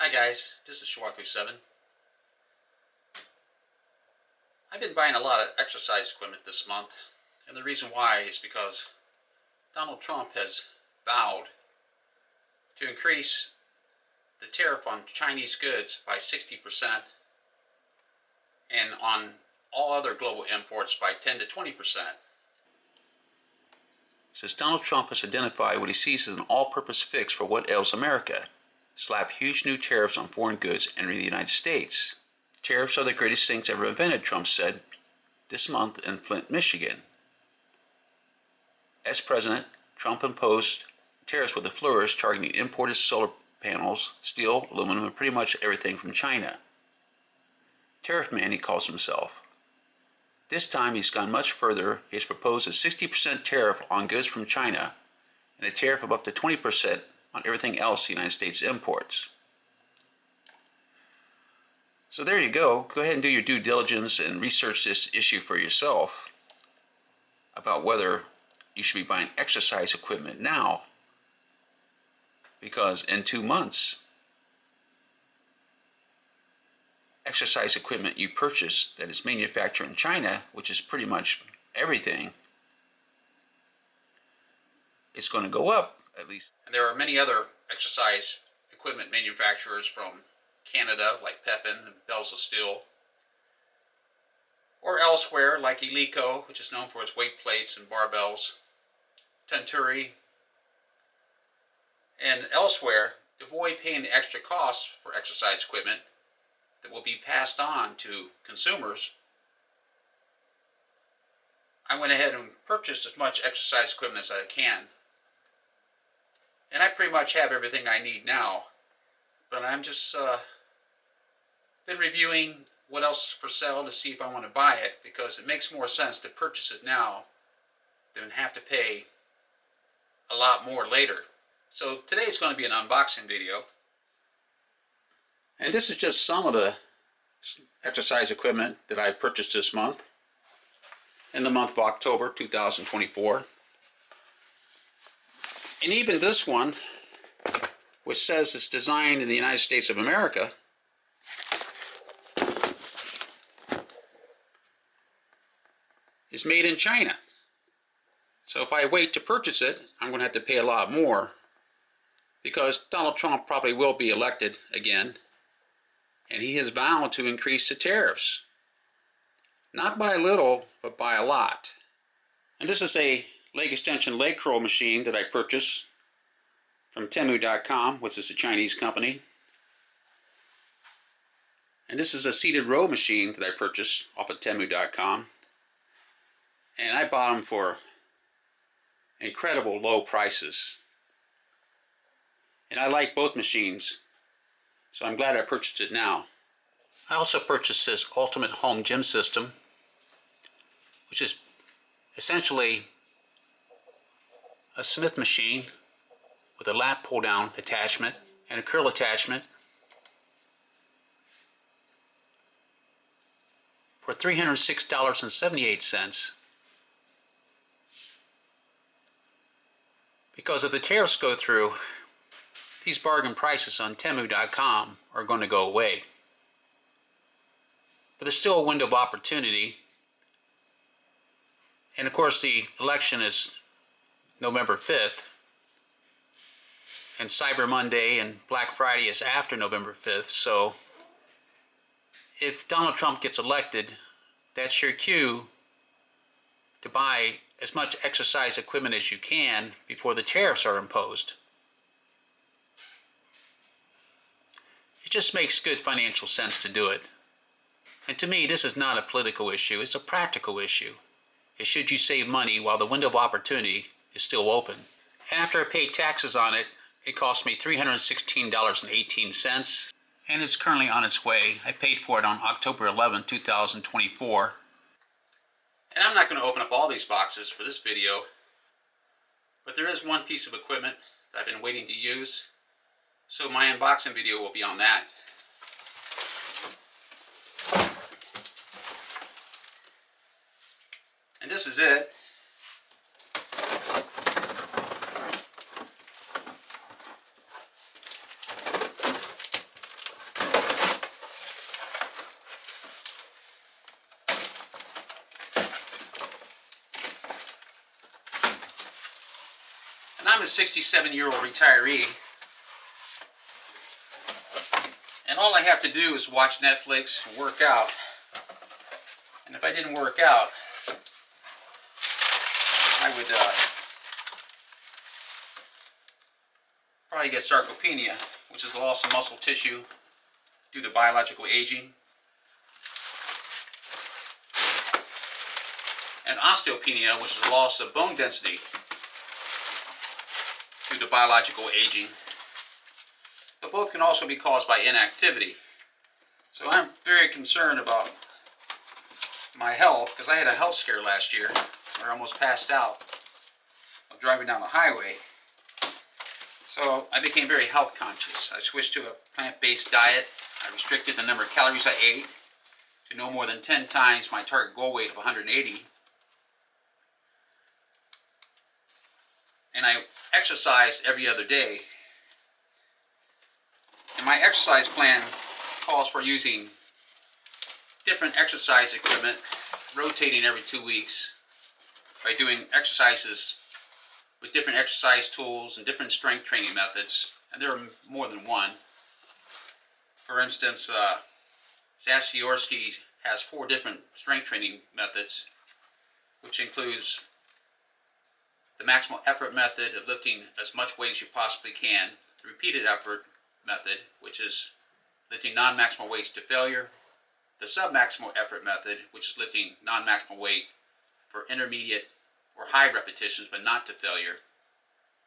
Hi guys, this is Schwaku7. I've been buying a lot of exercise equipment this month, and the reason why is because Donald Trump has vowed to increase the tariff on Chinese goods by 60% and on all other global imports by 10 to 20%. Says Donald Trump has identified what he sees as an all-purpose fix for what ails America: slap huge new tariffs on foreign goods entering the United States. Tariffs are the greatest things ever invented, Trump said this month in Flint, Michigan. As president, Trump imposed tariffs with a flourish, targeting imported solar panels, steel, aluminum, and pretty much everything from China. Tariff man, he calls himself. This time he's gone much further. He has proposed a 60% tariff on goods from China and a tariff of up to 20% on everything else the United States imports. So there you go. Go ahead and do your due diligence and research this issue for yourself about whether you should be buying exercise equipment now, because in 2 months, exercise equipment you purchase that is manufactured in China, which is pretty much everything, is going to go up at least. And there are many other exercise equipment manufacturers from Canada, like Pepin and Bells of Steel, or elsewhere like Eleiko, which is known for its weight plates and barbells, Tenturi, and elsewhere. To avoid paying the extra costs for exercise equipment that will be passed on to consumers, I went ahead and purchased as much exercise equipment as I can. And I pretty much have everything I need now, but I'm just been reviewing what else is for sale to see if I want to buy it, because it makes more sense to purchase it now than have to pay a lot more later. So today's going to be an unboxing video. And this is just some of the exercise equipment that I purchased this month, in the month of October 2024. And even this one, which says it's designed in the United States of America, is made in China. So if I wait to purchase it, I'm going to have to pay a lot more, because Donald Trump probably will be elected again, and he has vowed to increase the tariffs. Not by a little, but by a lot. And this is a leg extension leg curl machine that I purchased from Temu.com, which is a Chinese company. And this is a seated row machine that I purchased off of Temu.com. And I bought them for incredible low prices. And I like both machines, so I'm glad I purchased it now. I also purchased this Ultimate Home Gym System, which is essentially a Smith machine with a lap pull down attachment and a curl attachment for $306.78. Because if the tariffs go through, these bargain prices on Temu.com are going to go away. But there's still a window of opportunity. And of course the election is November 5th. And Cyber Monday and Black Friday is after November 5th. So if Donald Trump gets elected, that's your cue to buy as much exercise equipment as you can before the tariffs are imposed. It just makes good financial sense to do it. And to me, this is not a political issue, it's a practical issue. It's should you save money while the window of opportunity is still open. And after I paid taxes on it, it cost me $316.18, and it's currently on its way. I paid for it on October 11, 2024. And I'm not going to open up all these boxes for this video, but there is one piece of equipment that I've been waiting to use, so my unboxing video will be on that. And this is it. I'm a 67-year-old retiree, and all I have to do is watch Netflix and work out. And if I didn't work out, I would probably get sarcopenia, which is loss of muscle tissue due to biological aging, and osteopenia, which is loss of bone density due to biological aging. But both can also be caused by inactivity. So I'm very concerned about my health, because I had a health scare last year where I almost passed out while driving down the highway. So I became very health conscious. I switched to a plant-based diet. I restricted the number of calories I ate to no more than 10 times my target goal weight of 180. And I exercised every other day. And my exercise plan calls for using different exercise equipment, rotating every 2 weeks, by doing exercises with different exercise tools and different strength training methods. And there are more than one. For instance, Zasiorski has 4 different strength training methods, which includes the maximal effort method of lifting as much weight as you possibly can, the repeated effort method, which is lifting non-maximal weights to failure, the sub-maximal effort method, which is lifting non-maximal weight for intermediate or high repetitions but not to failure,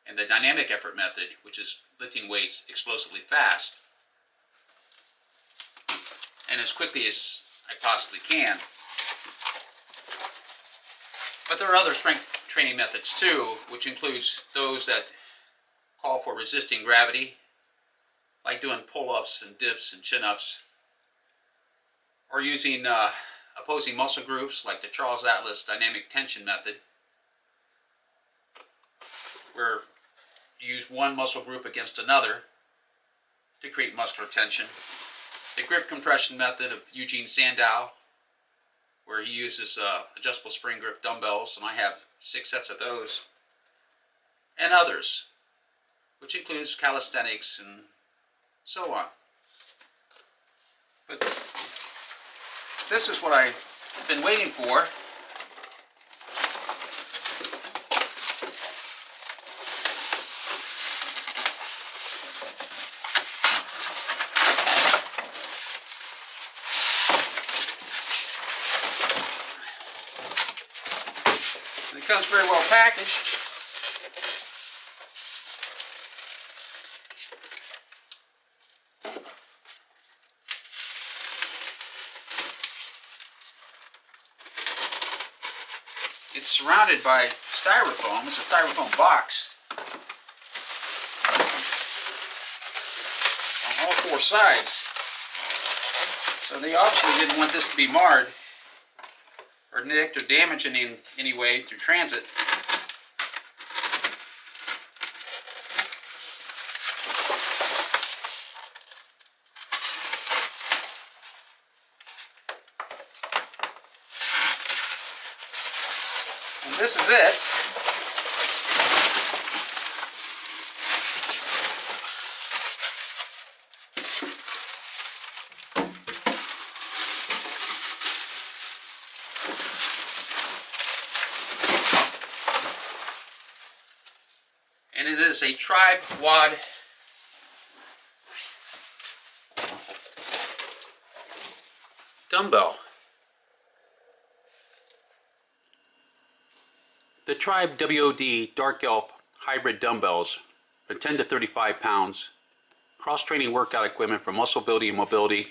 and the dynamic effort method, which is lifting weights explosively fast and as quickly as I possibly can. But there are other strength training methods too, which includes those that call for resisting gravity, like doing pull-ups and dips and chin-ups, or using opposing muscle groups like the Charles Atlas dynamic tension method, where you use one muscle group against another to create muscular tension. The grip compression method of Eugene Sandow, where he uses adjustable spring grip dumbbells, and I have 6 sets of those, and others, which includes calisthenics and so on. But this is what I've been waiting for. And it comes very well packaged. It's surrounded by styrofoam. It's a styrofoam box on all 4 sides. So they obviously didn't want this to be marred or nicked or damaged in any way through transit. And this is it. And it is a Tribe WOD dumbbell. The Tribe WOD Dark Elf hybrid dumbbells for 10 to 35 pounds, cross-training workout equipment for muscle building and mobility,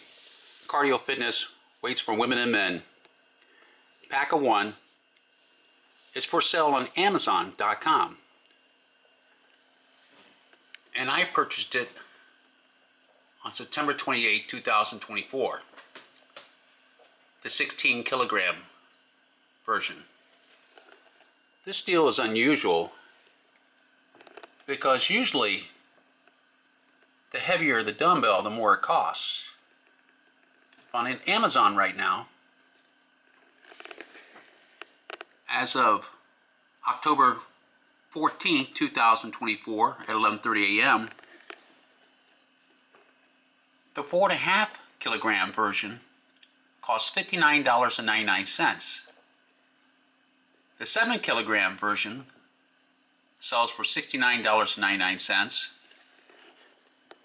cardio fitness, weights for women and men. Pack of 1 is for sale on Amazon.com. And I purchased it on September 28, 2024. The 16 kilogram version. This deal is unusual because usually the heavier the dumbbell, the more it costs. On Amazon right now, as of October 14th, 2024 at 11:30 a.m. The 4.5 kilogram version costs $59.99. The 7 kilogram version sells for $69.99.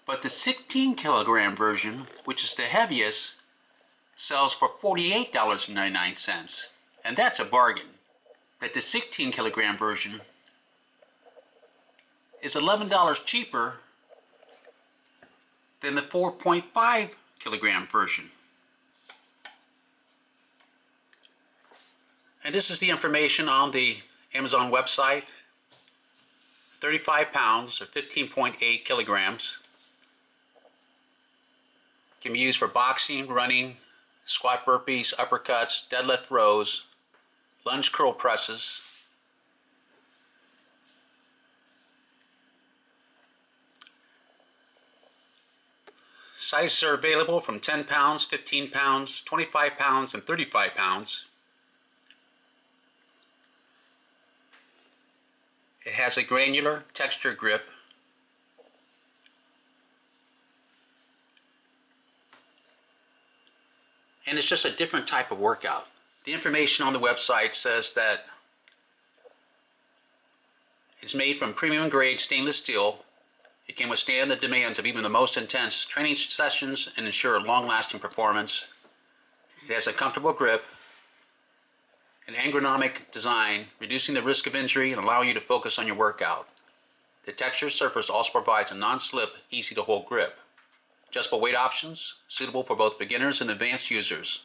But the 16 kilogram version, which is the heaviest, sells for $48.99. And that's a bargain. That the 16 kilogram version is $11 cheaper than the 4.5 kilogram version. And this is the information on the Amazon website. 35 pounds or 15.8 kilograms. Can be used for boxing, running, squat burpees, uppercuts, deadlift rows, lunge curl presses. Sizes are available from 10 pounds, 15 pounds, 25 pounds, and 35 pounds. It has a granular texture grip. And it's just a different type of workout. The information on the website says that it's made from premium grade stainless steel. It can withstand the demands of even the most intense training sessions and ensure long-lasting performance. It has a comfortable grip, an ergonomic design, reducing the risk of injury and allowing you to focus on your workout. The textured surface also provides a non-slip, easy-to-hold grip. Adjustable weight options, suitable for both beginners and advanced users.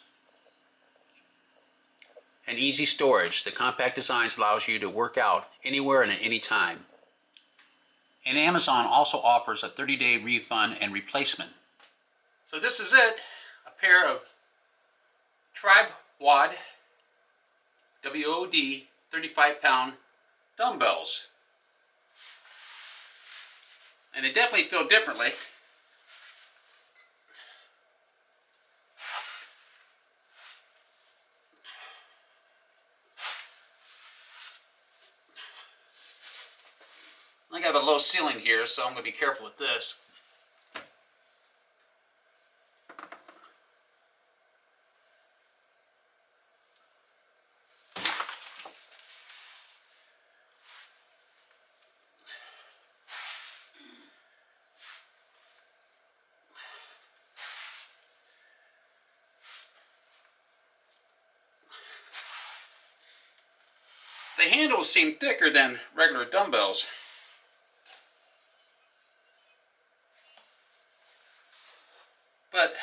And easy storage. The compact design allows you to work out anywhere and at any time. And Amazon also offers a 30-day refund and replacement. So this is it, a pair of WOD, WOD 35-pound dumbbells. And they definitely feel differently. I have a low ceiling here, so I'm going to be careful with this. The handles seem thicker than regular dumbbells. But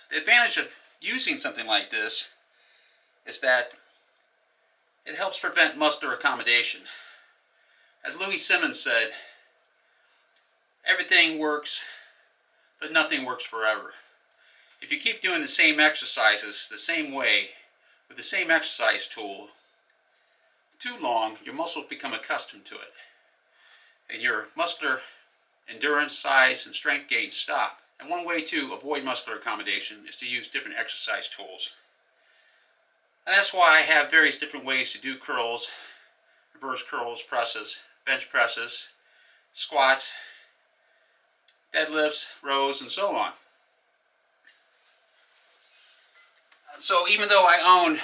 the advantage of using something like this is that it helps prevent muscular accommodation. As Louis Simmons said, everything works, but nothing works forever. If you keep doing the same exercises the same way, with the same exercise tool, too long, your muscles become accustomed to it. And your muscular endurance, size, and strength gains stop. And one way to avoid muscular accommodation is to use different exercise tools. And that's why I have various different ways to do curls, reverse curls, presses, bench presses, squats, deadlifts, rows, and so on. So even though I own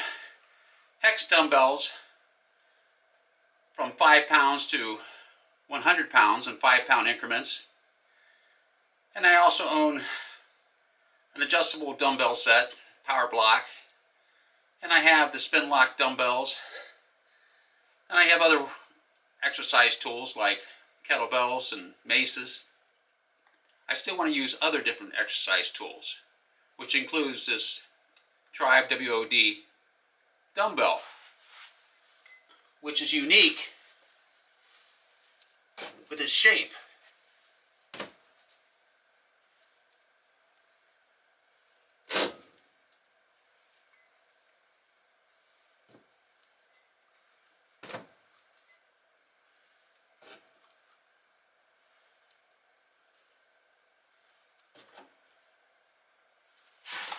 hex dumbbells from 5 pounds to 100 pounds in 5-pound increments, and I also own an adjustable dumbbell set, power block, and I have the spin lock dumbbells, and I have other exercise tools like kettlebells and maces. I still want to use other different exercise tools, which includes this WOD dumbbell, which is unique with its shape.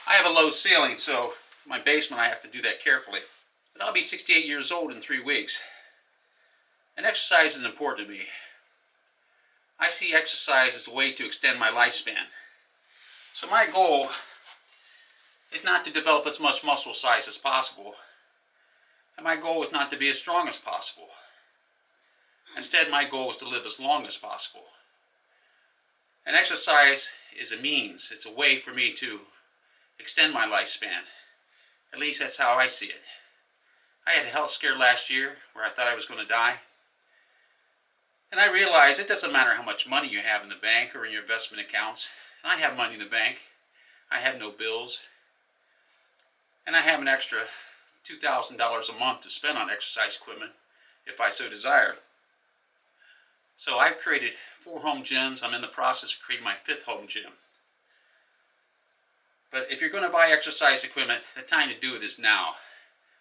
I have a low ceiling, so in my basement I have to do that carefully. But I'll be 68 years old in 3 weeks. And exercise is important to me. I see exercise as a way to extend my lifespan. So my goal is not to develop as much muscle size as possible. And my goal is not to be as strong as possible. Instead, my goal is to live as long as possible. And exercise is a means. It's a way for me to extend my lifespan. At least that's how I see it. I had a health scare last year where I thought I was going to die. And I realized it doesn't matter how much money you have in the bank or in your investment accounts. And I have money in the bank. I have no bills. And I have an extra $2,000 a month to spend on exercise equipment if I so desire. So I've created 4 home gyms. I'm in the process of creating my 5th home gym. But if you're going to buy exercise equipment, the time to do it is now,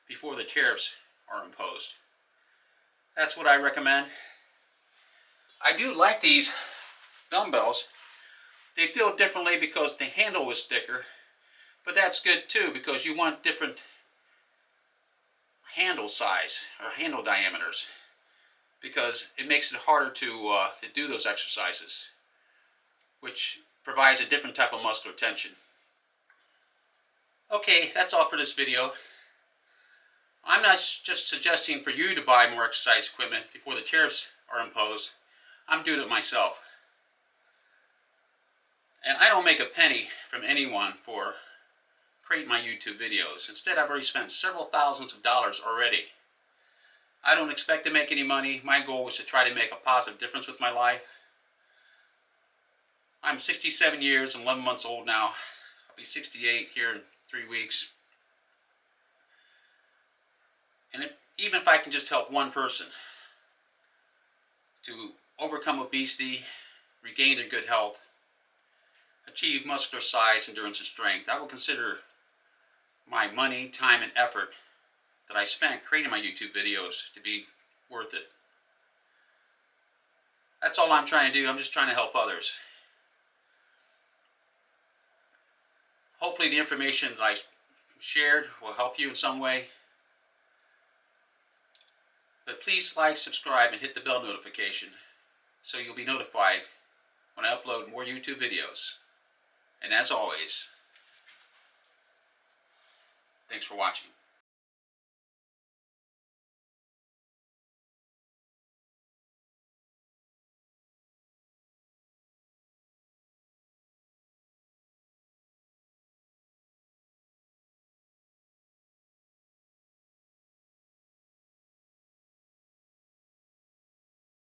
before the tariffs are imposed. That's what I recommend. I do like these dumbbells. They feel differently because the handle is thicker, but that's good too because you want different handle size or handle diameters because it makes it harder to do those exercises, which provides a different type of muscular tension. Okay, that's all for this video. I'm not just suggesting for you to buy more exercise equipment before the tariffs are imposed. I'm doing it myself. And I don't make a penny from anyone for creating my YouTube videos. Instead, I've already spent several thousands of dollars already. I don't expect to make any money. My goal is to try to make a positive difference with my life. I'm 67 years and 11 months old now. I'll be 68 here in 3 weeks. And even if I can just help one person to overcome obesity, regain their good health, achieve muscular size, endurance, and strength, I will consider my money, time, and effort that I spent creating my YouTube videos to be worth it. That's all I'm trying to do. I'm just trying to help others. Hopefully the information that I shared will help you in some way. But please like, subscribe, and hit the bell notification so you'll be notified when I upload more YouTube videos. And as always, thanks for watching.